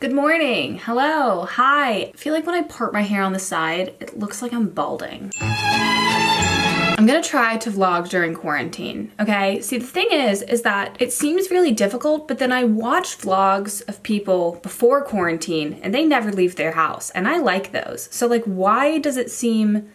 Good morning. Hello. Hi. I feel like when I part my hair on the side, it looks like I'm balding. I'm gonna try to vlog during quarantine, okay? See, the thing is that it seems really difficult, but then I watch vlogs of people before quarantine and they never leave their house, and I like those. So like, why does it seem...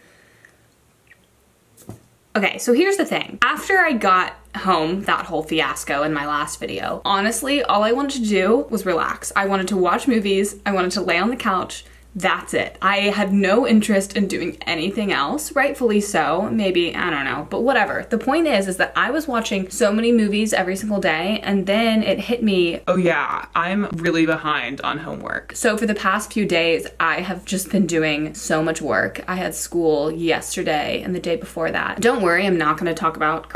Okay, so here's the thing. After I got home, that whole fiasco in my last video, honestly, all I wanted to do was relax. I wanted to watch movies, I wanted to lay on the couch, that's it. I had no interest in doing anything else, rightfully so, maybe, I don't know, but whatever. The point is that I was watching so many movies every single day, and then it hit me, oh yeah, I'm really behind on homework. So for the past few days, I have just been doing so much work. I had school yesterday and the day before that. Don't worry, I'm not gonna talk about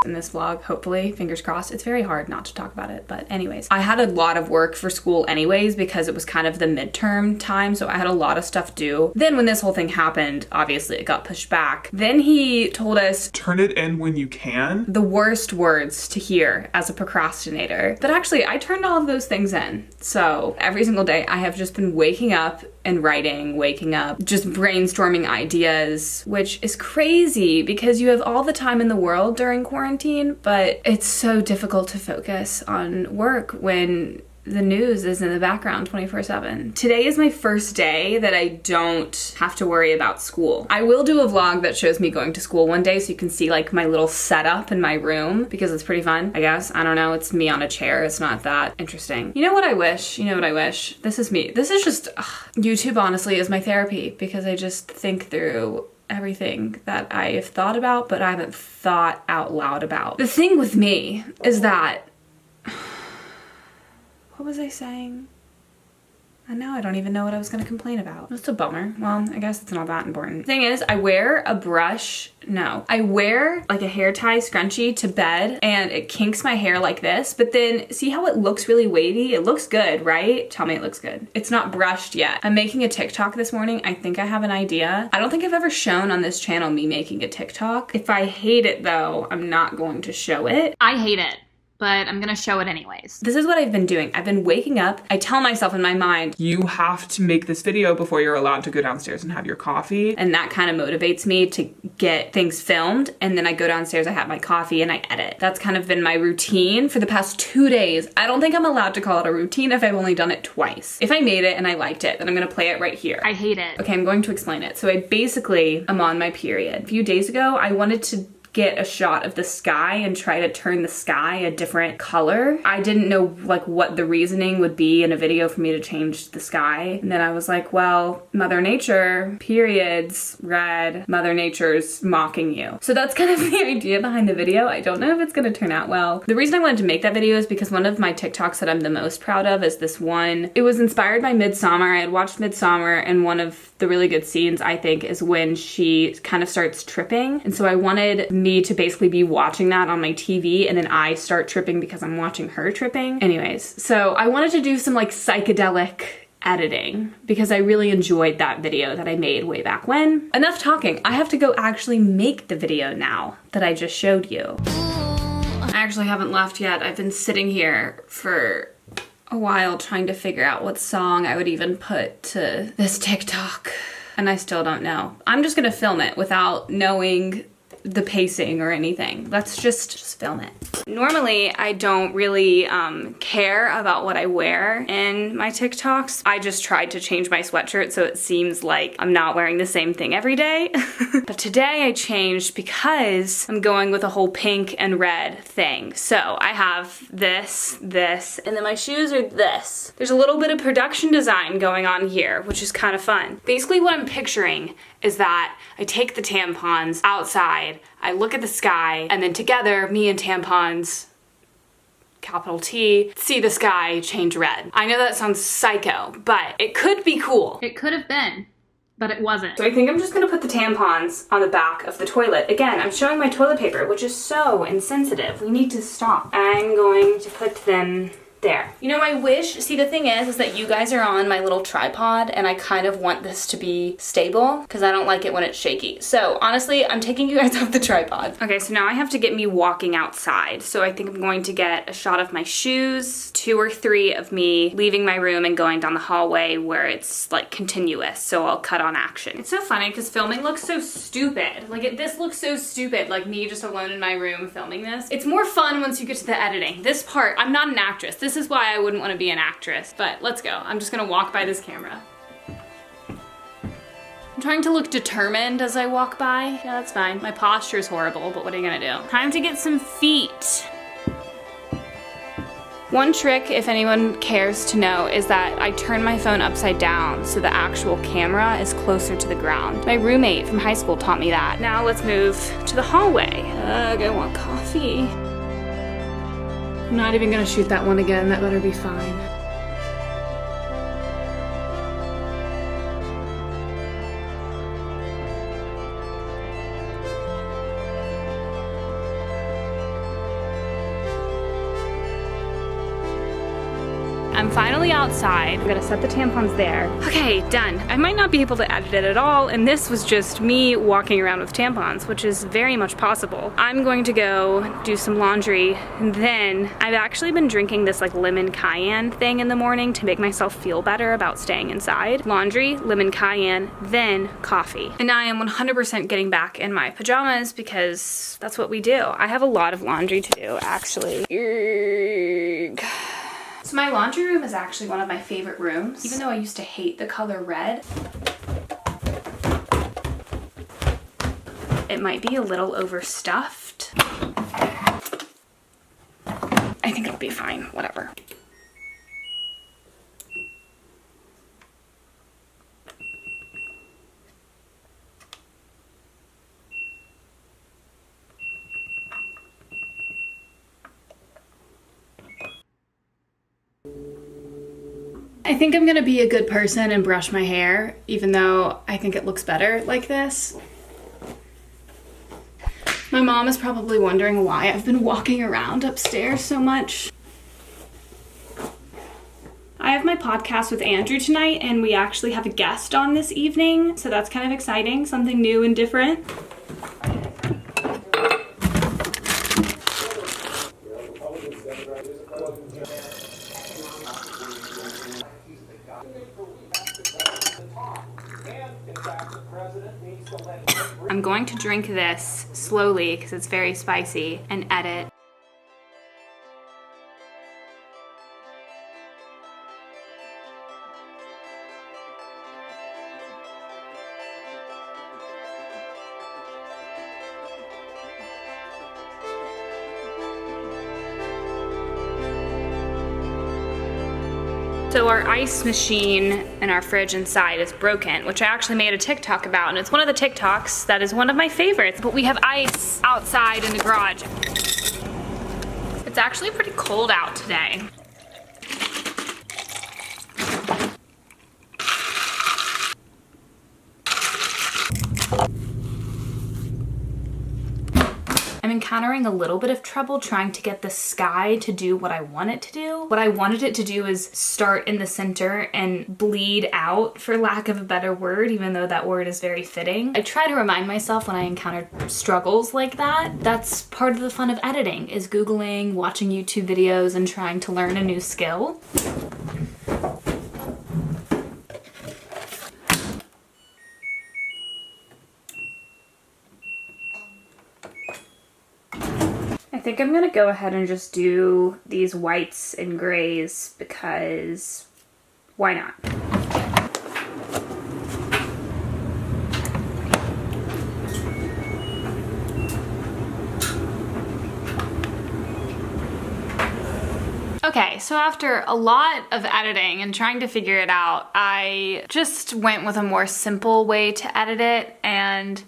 in this vlog, hopefully, fingers crossed. It's very hard not to talk about it, but anyways. I had a lot of work for school anyways because it was kind of the midterm time, so I had a lot of stuff due. Then when this whole thing happened, obviously it got pushed back. Then he told us, turn it in when you can. The worst words to hear as a procrastinator. But actually, I turned all of those things in. So every single day I have just been waking up and writing, waking up, just brainstorming ideas, which is crazy because you have all the time in the world during quarantine, but it's so difficult to focus on work when the news is in the background 24/7. Today is my first day that I don't have to worry about school. I will do a vlog that shows me going to school one day so you can see like my little setup in my room because it's pretty fun, I guess. I don't know, it's me on a chair. It's not that interesting. You know what I wish? You know what I wish? This is me. This is just, YouTube honestly is my therapy because I just think through everything that I have thought about but I haven't thought out loud about. The thing with me is that what was I saying? And now I don't even know what I was gonna complain about. That's a bummer. Well, I guess it's not that important. Thing is, I wear a brush, I wear like a hair tie scrunchie to bed and it kinks my hair like this, but then see how it looks really wavy? It looks good, right? Tell me it looks good. It's not brushed yet. I'm making a TikTok this morning. I think I have an idea. I don't think I've ever shown on this channel me making a TikTok. If I hate it though, I'm not going to show it. I hate it, but I'm gonna show it anyways. This is what I've been doing. I've been waking up, I tell myself in my mind, you have to make this video before you're allowed to go downstairs and have your coffee. And that kind of motivates me to get things filmed. And then I go downstairs, I have my coffee and I edit. That's kind of been my routine for the past 2 days. I don't think I'm allowed to call it a routine if I've only done it twice. If I made it and I liked it, then I'm gonna play it right here. I hate it. Okay, I'm going to explain it. So I basically am on my period. A few days ago, I wanted to get a shot of the sky and try to turn the sky a different color. I didn't know like what the reasoning would be in a video for me to change the sky. And then I was like, well, Mother Nature, periods, red, Mother Nature's mocking you. So that's kind of the idea behind the video. I don't know if it's gonna turn out well. The reason I wanted to make that video is because one of my TikToks that I'm the most proud of is this one. It was inspired by Midsummer. I had watched Midsummer and one of the really good scenes I think is when she kind of starts tripping. And so I wanted me to basically be watching that on my TV and then I start tripping because I'm watching her tripping. Anyways, so I wanted to do some like psychedelic editing because I really enjoyed that video that I made way back when. Enough talking. I have to go actually make the video now that I just showed you. I actually haven't left yet. I've been sitting here for a while trying to figure out what song I would even put to this TikTok. And I still don't know. I'm just gonna film it without knowing the pacing or anything. Let's just film it. Normally, I don't really care about what I wear in my TikToks. I just tried to change my sweatshirt so it seems like I'm not wearing the same thing every day. But today I changed because I'm going with a whole pink and red thing. So I have this, and then my shoes are this. There's a little bit of production design going on here, which is kind of fun. Basically what I'm picturing is that I take the tampons outside, I look at the sky, and then together, me and tampons, capital T, see the sky change red. I know that sounds psycho, but it could be cool. It could have been, but it wasn't. So I think I'm just gonna put the tampons on the back of the toilet. Again, I'm showing my toilet paper, which is so insensitive. We need to stop. I'm going to put them There. You know, my wish, see the thing is that you guys are on my little tripod and I kind of want this to be stable because I don't like it when it's shaky. So honestly, I'm taking you guys off the tripod. Okay, so now I have to get me walking outside. So I think I'm going to get a shot of my shoes, 2 or 3 of me leaving my room and going down the hallway where it's like continuous. So I'll cut on action. It's so funny because filming looks so stupid. Like this looks so stupid, like me just alone in my room filming this. It's more fun once you get to the editing. This part, I'm not an actress. This is why I wouldn't want to be an actress, but let's go. I'm just gonna walk by this camera. I'm trying to look determined as I walk by. Yeah, that's fine. My posture is horrible, but what are you gonna do? Time to get some feet. One trick, if anyone cares to know, is that I turn my phone upside down so the actual camera is closer to the ground. My roommate from high school taught me that. Now let's move to the hallway. I want coffee. I'm not even gonna shoot that one again, that better be fine. I'm finally outside. I'm gonna set the tampons there. Okay, done. I might not be able to edit it at all, and this was just me walking around with tampons, which is very much possible. I'm going to go do some laundry, and then I've actually been drinking this like lemon cayenne thing in the morning to make myself feel better about staying inside. Laundry, lemon cayenne, then coffee. And I am 100% getting back in my pajamas because that's what we do. I have a lot of laundry to do, actually. So my laundry room is actually one of my favorite rooms, even though I used to hate the color red. It might be a little overstuffed. I think it'll be fine, whatever. I think I'm gonna be a good person and brush my hair, even though I think it looks better like this. My mom is probably wondering why I've been walking around upstairs so much. I have my podcast with Andrew tonight, and we actually have a guest on this evening, so that's kind of exciting, something new and different. I'm going to drink this slowly because it's very spicy and edit. So our ice machine in our fridge inside is broken, which I actually made a TikTok about, and it's one of the TikToks that is one of my favorites. But we have ice outside in the garage. It's actually pretty cold out today. I'm encountering a little bit of trouble trying to get the sky to do what I want it to do. What I wanted it to do is start in the center and bleed out, for lack of a better word, even though that word is very fitting. I try to remind myself when I encounter struggles like that. That's part of the fun of editing, is Googling, watching YouTube videos, and trying to learn a new skill. I think I'm gonna go ahead and just do these whites and grays because why not? Okay, so after a lot of editing and trying to figure it out, I just went with a more simple way to edit it, and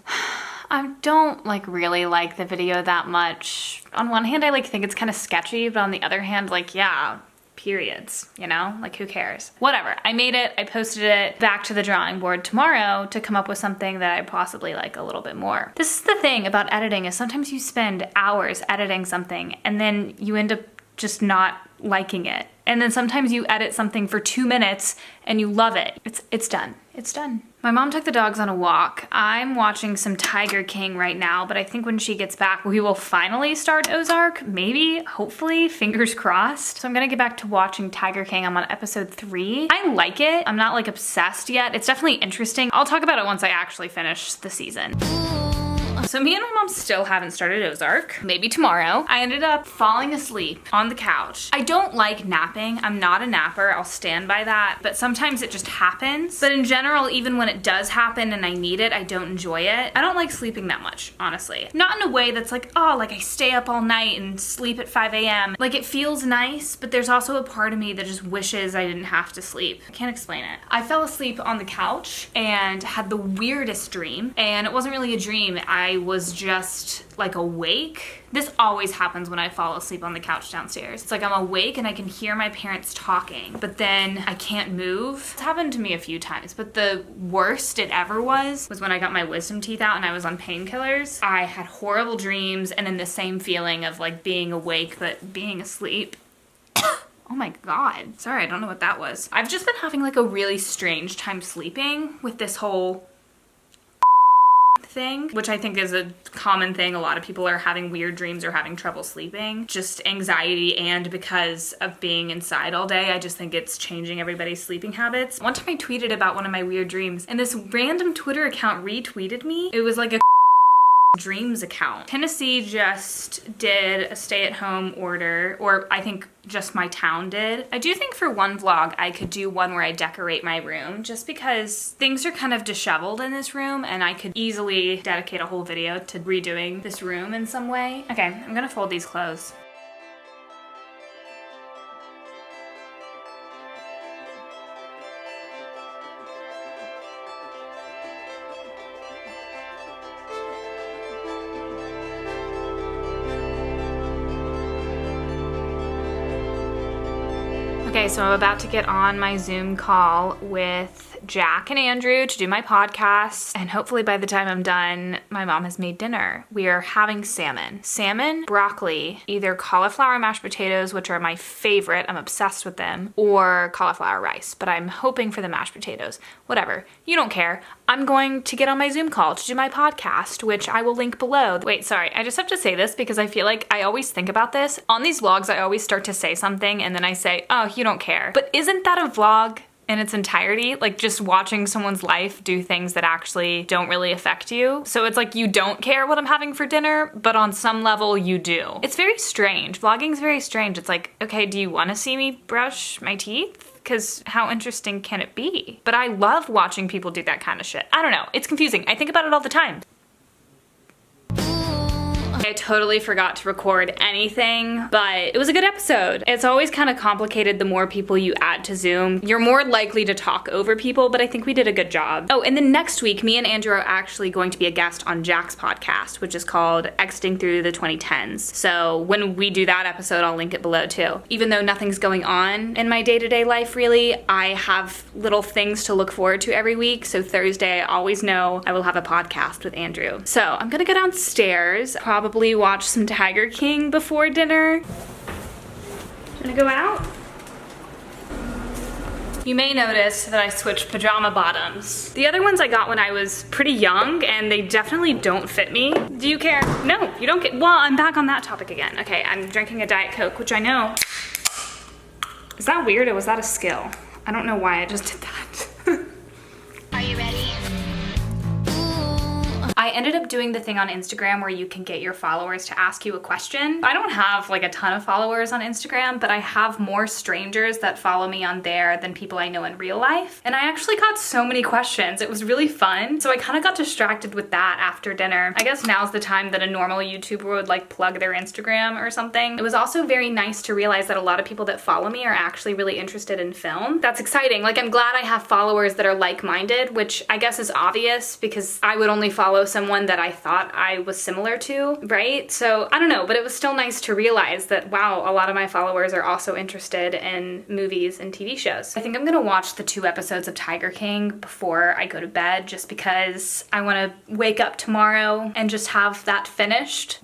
I don't really like the video that much. On one hand, I think it's kind of sketchy, but on the other hand, yeah, periods, you know? Who cares? Whatever, I made it, I posted it, back to the drawing board tomorrow to come up with something that I possibly like a little bit more. This is the thing about editing, is sometimes you spend hours editing something and then you end up just not liking it. And then sometimes you edit something for 2 minutes and you love it. It's done. It's done. My mom took the dogs on a walk. I'm watching some Tiger King right now, but I think when she gets back, we will finally start Ozark. Maybe, hopefully, fingers crossed. So I'm gonna get back to watching Tiger King. I'm on episode 3. I like it. I'm not like obsessed yet. It's definitely interesting. I'll talk about it once I actually finish the season. So me and my mom still haven't started Ozark. Maybe tomorrow. I ended up falling asleep on the couch. I don't like napping. I'm not a napper. I'll stand by that. But sometimes it just happens. But in general, even when it does happen and I need it, I don't enjoy it. I don't like sleeping that much, honestly. Not in a way that's like, oh, like I stay up all night and sleep at 5 a.m. Like it feels nice, but there's also a part of me that just wishes I didn't have to sleep. I can't explain it. I fell asleep on the couch and had the weirdest dream. And it wasn't really a dream. I was just like awake. This always happens when I fall asleep on the couch downstairs. It's like I'm awake and I can hear my parents talking, but then I can't move. It's happened to me a few times, but the worst it ever was when I got my wisdom teeth out and I was on painkillers. I had horrible dreams and then the same feeling of like being awake but being asleep. Oh my God. Sorry, I don't know what that was. I've just been having like a really strange time sleeping with this whole thing, which I think is a common thing. A lot of people are having weird dreams or having trouble sleeping. Just anxiety, and because of being inside all day, I just think it's changing everybody's sleeping habits. One time I tweeted about one of my weird dreams and this random Twitter account retweeted me. It was like a dreams account. Tennessee just did a stay-at-home order, or I think just my town did. I do think for one vlog I could do one where I decorate my room, just because things are kind of disheveled in this room and I could easily dedicate a whole video to redoing this room in some way. Okay, I'm gonna fold these clothes. Okay, so I'm about to get on my Zoom call with Jack and Andrew to do my podcast, and hopefully by the time I'm done, my mom has made dinner. We are having salmon. Salmon, broccoli, either cauliflower mashed potatoes, which are my favorite, I'm obsessed with them, or cauliflower rice, but I'm hoping for the mashed potatoes. Whatever, you don't care. I'm going to get on my Zoom call to do my podcast, which I will link below. Wait, sorry, I just have to say this because I feel like I always think about this. On these vlogs, I always start to say something and then I say, oh, you don't care. But isn't that a vlog in its entirety? Like just watching someone's life do things that actually don't really affect you. So it's like you don't care what I'm having for dinner, but on some level you do. It's very strange. Vlogging's very strange. It's like, okay, do you want to see me brush my teeth? Because how interesting can it be? But I love watching people do that kind of shit. I don't know, it's confusing. I think about it all the time. I totally forgot to record anything, but it was a good episode. It's always kind of complicated the more people you add to Zoom. You're more likely to talk over people, but I think we did a good job. Oh, and then next week, me and Andrew are actually going to be a guest on Jack's podcast, which is called Exiting Through the 2010s. So when we do that episode, I'll link it below too. Even though nothing's going on in my day-to-day life really, I have little things to look forward to every week. So Thursday, I always know I will have a podcast with Andrew. So I'm gonna go downstairs, probably watch some Tiger King before dinner. Gonna go out. You may notice that I switched pajama bottoms. The other ones I got when I was pretty young and they definitely don't fit me. Do you care? No, you don't get, well, I'm back on that topic again. Okay, I'm drinking a Diet Coke, which I know. Is that weird or was that a skill? I don't know why I just did that. Are you ready? I ended up doing the thing on Instagram where you can get your followers to ask you a question. I don't have like a ton of followers on Instagram, but I have more strangers that follow me on there than people I know in real life. And I actually got so many questions. It was really fun. So I kind of got distracted with that after dinner. I guess now's the time that a normal YouTuber would like plug their Instagram or something. It was also very nice to realize that a lot of people that follow me are actually really interested in film. That's exciting. Like I'm glad I have followers that are like-minded, which I guess is obvious because I would only follow someone that I thought I was similar to, right? So I don't know, but it was still nice to realize that, wow, a lot of my followers are also interested in movies and TV shows. I think I'm gonna watch the 2 episodes of Tiger King before I go to bed just because I wanna wake up tomorrow and just have that finished.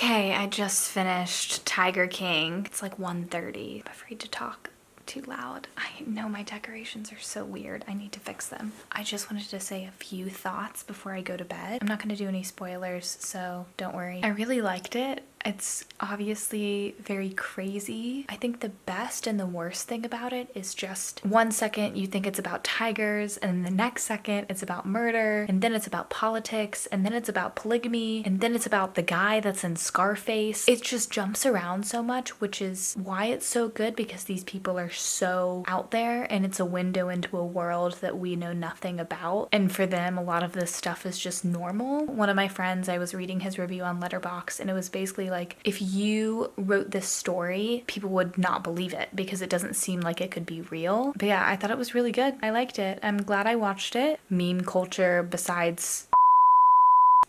Okay, I just finished Tiger King. It's like 1:30. I'm afraid to talk too loud. I know my decorations are so weird. I need to fix them. I just wanted to say a few thoughts before I go to bed. I'm not going to do any spoilers, so don't worry. I really liked it. It's obviously very crazy. I think the best and the worst thing about it is just 1 second you think it's about tigers, and the next second it's about murder, and then it's about politics, and then it's about polygamy, and then it's about the guy that's in Scarface. It just jumps around so much, which is why it's so good, because these people are so out there and it's a window into a world that we know nothing about. And for them, a lot of this stuff is just normal. One of my friends, I was reading his review on Letterboxd, and it was basically like, if you wrote this story, people would not believe it because it doesn't seem like it could be real. But yeah, I thought it was really good. I liked it. I'm glad I watched it. Meme culture, besides,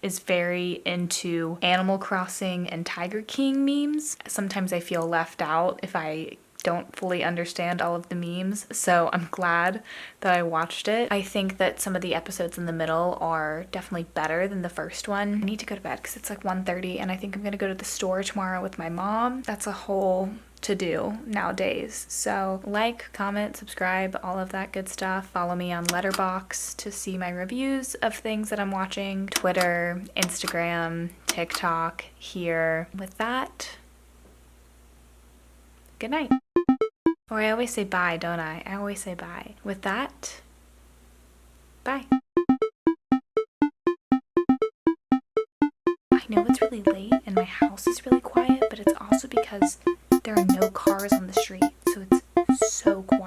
is very into Animal Crossing and Tiger King memes. Sometimes I feel left out if I don't fully understand all of the memes, so I'm glad that I watched it. I think that some of the episodes in the middle are definitely better than the first one. I need to go to bed because it's like 1:30, and I think I'm gonna go to the store tomorrow with my mom. That's a whole to-do nowadays. So like, comment, subscribe, all of that good stuff. Follow me on Letterboxd to see my reviews of things that I'm watching. Twitter, Instagram, TikTok, here. With that, good night. Or I always say bye, don't I? I always say bye. With that, bye. I know it's really late and my house is really quiet, but it's also because there are no cars on the street, so it's so quiet.